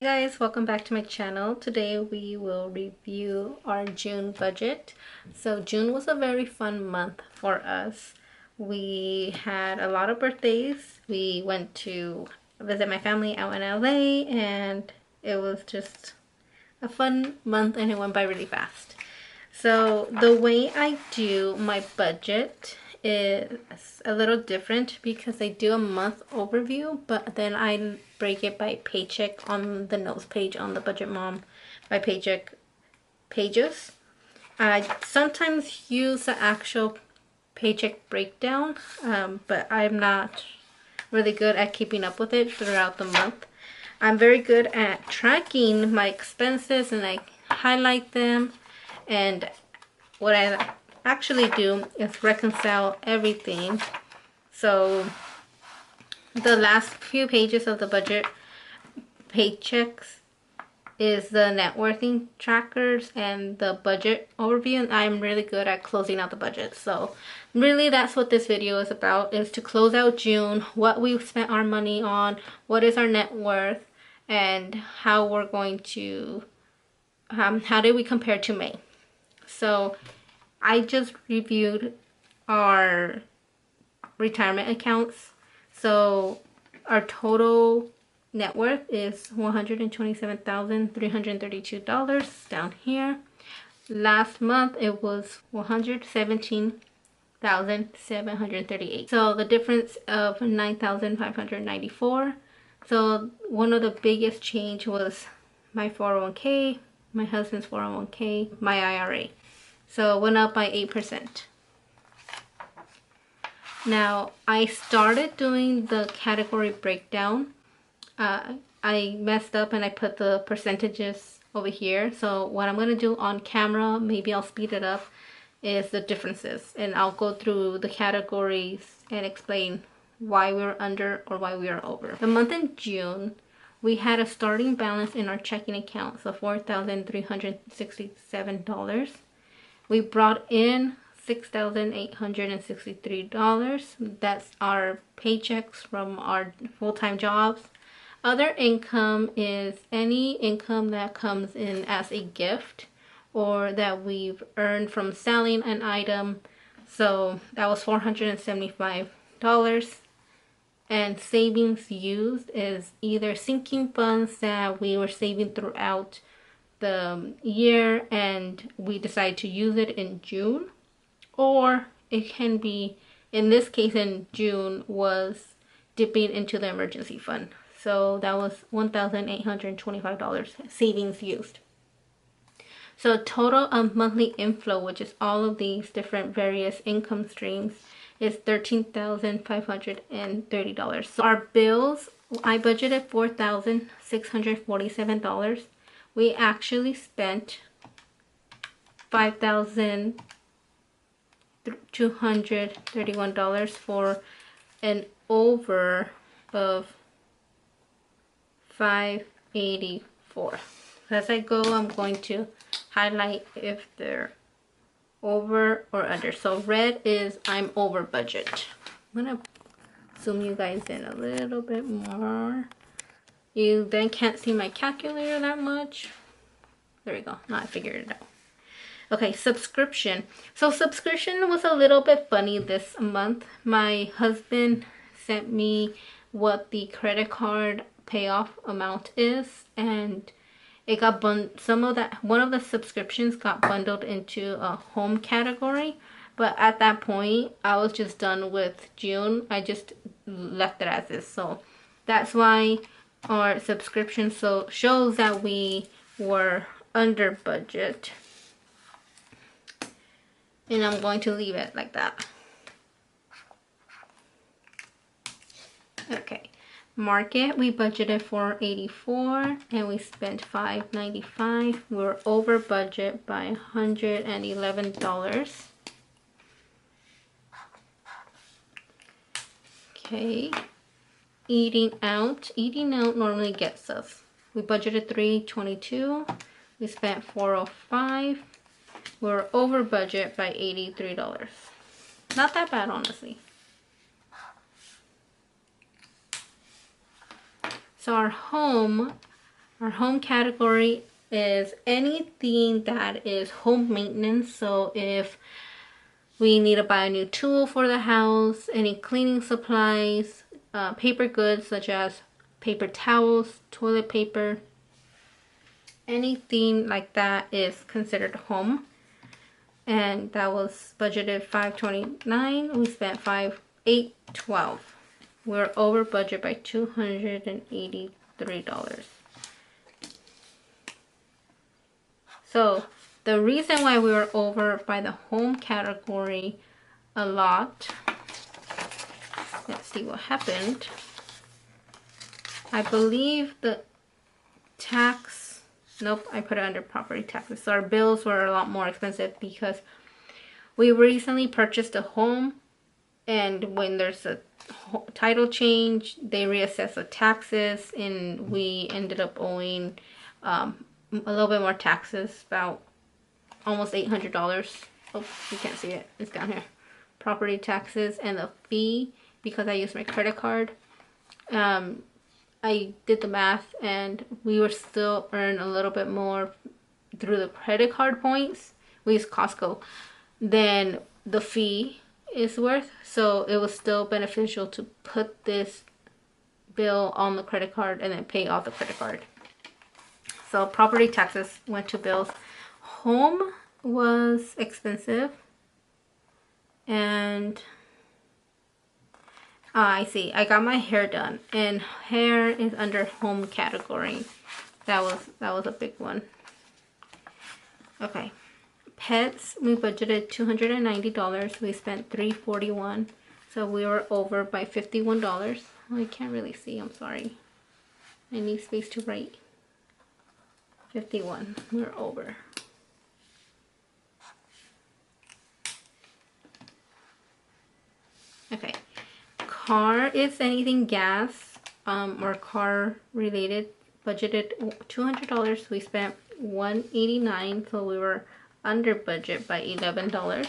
Hey guys, welcome back to my channel. Today we will review our June budget. So June was a very fun month for us. We had a lot of birthdays. We went to visit my family out in LA and it was just a fun month and it went by really fast. So the way I do my budget is a little different because I do a month overview, but then I break it by paycheck on the notes page on the Budget Mom by paycheck pages. I sometimes use the actual paycheck breakdown, but I'm not really good at keeping up with it throughout the month. I'm very good at tracking my expenses and I highlight them, and what I actually do is reconcile everything. So the last few pages of the budget paychecks is the net worthing trackers and the budget overview, and I'm really good at closing out the budget. So really that's what this video is about, is to close out June, what we've spent our money on, what is our net worth, and how we're going to how did we compare to May. So I just reviewed our retirement accounts. So our total net worth is $127,332 down here. Last month it was $117,738. So the difference of $9,594. So one of the biggest change was my 401k, my husband's 401k, my IRA. So it went up by 8%. Now, I started doing the category breakdown. I messed up and I put the percentages over here. So what I'm going to do on camera, maybe I'll speed it up, is the differences. And I'll go through the categories and explain why we were under or why we are over. The month in June, we had a starting balance in our checking accounts of $4,367. We brought in $6,863. That's our paychecks from our full-time jobs. Other income is any income that comes in as a gift or that we've earned from selling an item. So that was $475. And savings used is either sinking funds that we were saving throughout the year and we decide to use it in June, or it can be, in this case in June, was dipping into the emergency fund. So that was $1,825 savings used. So total monthly inflow, which is all of these different various income streams, is $13,530. So our bills, I budgeted $4,647. We actually spent $5,231 for an over of $584. As I go, I'm going to highlight if they're over or under. So red is I'm over budget. I'm gonna zoom you guys in a little bit more. You then can't see my calculator that much. There we go. Now I figured it out. Okay, subscription. So subscription was a little bit funny this month. My husband sent me what the credit card payoff amount is, and it got one of the subscriptions got bundled into a home category. But at that point, I was just done with June. I just left it as is. So that's why our subscription shows that we were under budget, and I'm going to leave it like that. Okay, market, we budgeted $484 and we spent $595. We were over budget by $111. Okay, eating out normally gets us, we budgeted $322, we spent $405. We're over budget by $83. Not that bad, honestly. So our home, Our home category is anything that is home maintenance. So if we need to buy a new tool for the house, any cleaning supplies, paper goods such as paper towels, toilet paper, anything like that is considered home. And that was budgeted $529. We spent $812. We're over budget by $283. So the reason why we were over by the home category a lot, let's see what happened. I believe the tax, nope, I put it under property taxes. So our bills were a lot more expensive because we recently purchased a home, and when there's a title change, they reassess the taxes, and we ended up owing a little bit more taxes, about almost $800. Oh, you can't see it, it's down here. Property taxes and the fee, because I used my credit card. I did the math, and we were still earn a little bit more through the credit card points. We use Costco than the fee is worth. So it was still beneficial to put this bill on the credit card and then pay off the credit card. So property taxes went to bills. Home was expensive, and I see. I got my hair done, and hair is under home category. That was a big one. Okay, pets, we budgeted $290. We spent $341, so we were over by $51. Oh, I can't really see. I'm sorry. I need space to write. 51. We're over. Okay. Car is anything gas or car related. Budgeted $200. We spent $189, so we were under budget by $11.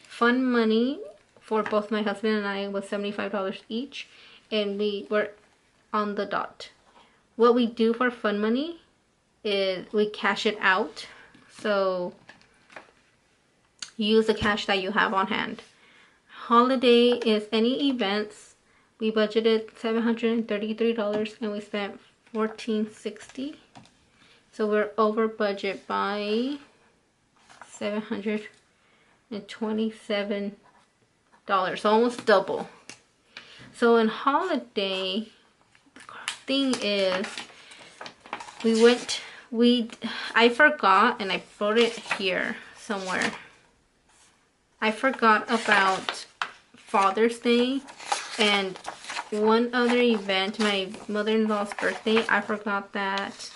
Fun money for both my husband and I was $75 each, and we were on the dot. What we do for fun money is we cash it out. So use the cash that you have on hand. Holiday is any events. We budgeted $733 and we spent $1,460. So we're over budget by $727. So almost double. So in holiday, thing is, I forgot, and I wrote it here somewhere. I forgot about Father's Day and one other event, my mother-in-law's birthday. I forgot that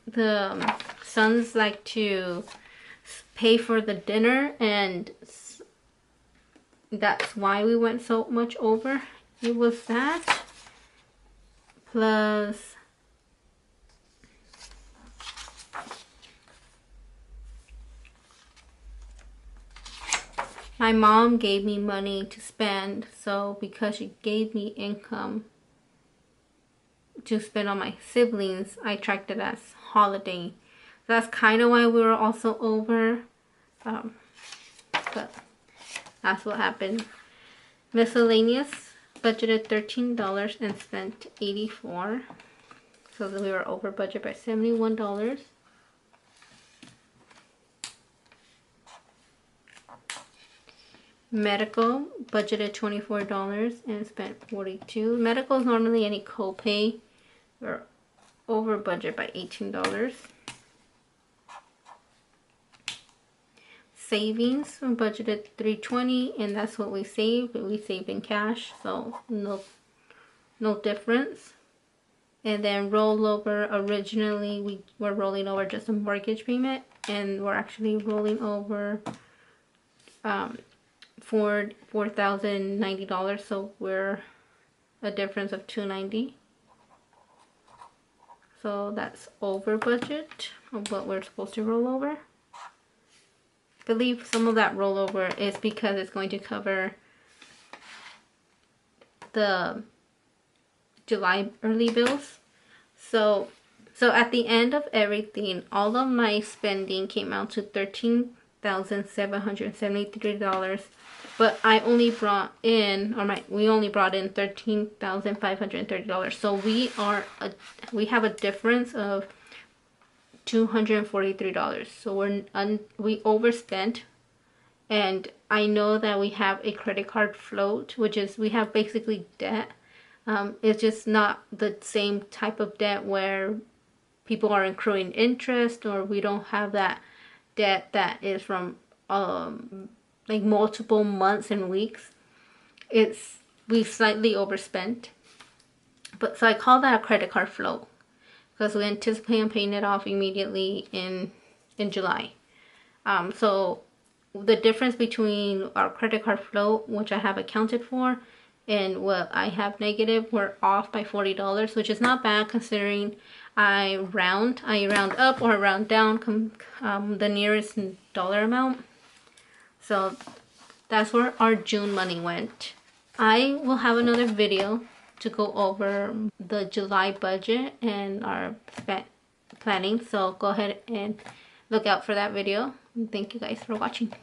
the sons like to pay for the dinner, and that's why we went so much over. It was that plus my mom gave me money to spend, so because she gave me income to spend on my siblings, I tracked it as holiday. So that's kind of why we were also over, but that's what happened. Miscellaneous, budgeted $13 and spent $84, so that we were over budget by $71. Medical, budgeted $24 and spent $42. Medical is normally any copay. We're over budget by $18. Savings, we budgeted $320, and that's what we saved. We saved in cash, so no difference. And then rollover, originally we were rolling over just a mortgage payment, and we're actually rolling over for $4,090, so we're a difference of $290. So that's over budget of what we're supposed to roll over. I believe some of that rollover is because it's going to cover the July early bills. So at the end of everything, all of my spending came out to $13,773. But I only brought in, we only brought in $13,530. So we have a difference of $243. So we overspent, and I know that we have a credit card float, which is we have basically debt. It's just not the same type of debt where people are accruing interest, or we don't have that debt that is from like multiple months and weeks. We slightly overspent, but so I call that a credit card float because we anticipate on paying it off immediately in July. So the difference between our credit card float, which I have accounted for, and what I have negative, we're off by $40, which is not bad considering I round up or round down the nearest dollar amount. So that's where our June money went. I will have another video to go over the July budget and our planning, so go ahead and look out for that video. Thank you guys for watching.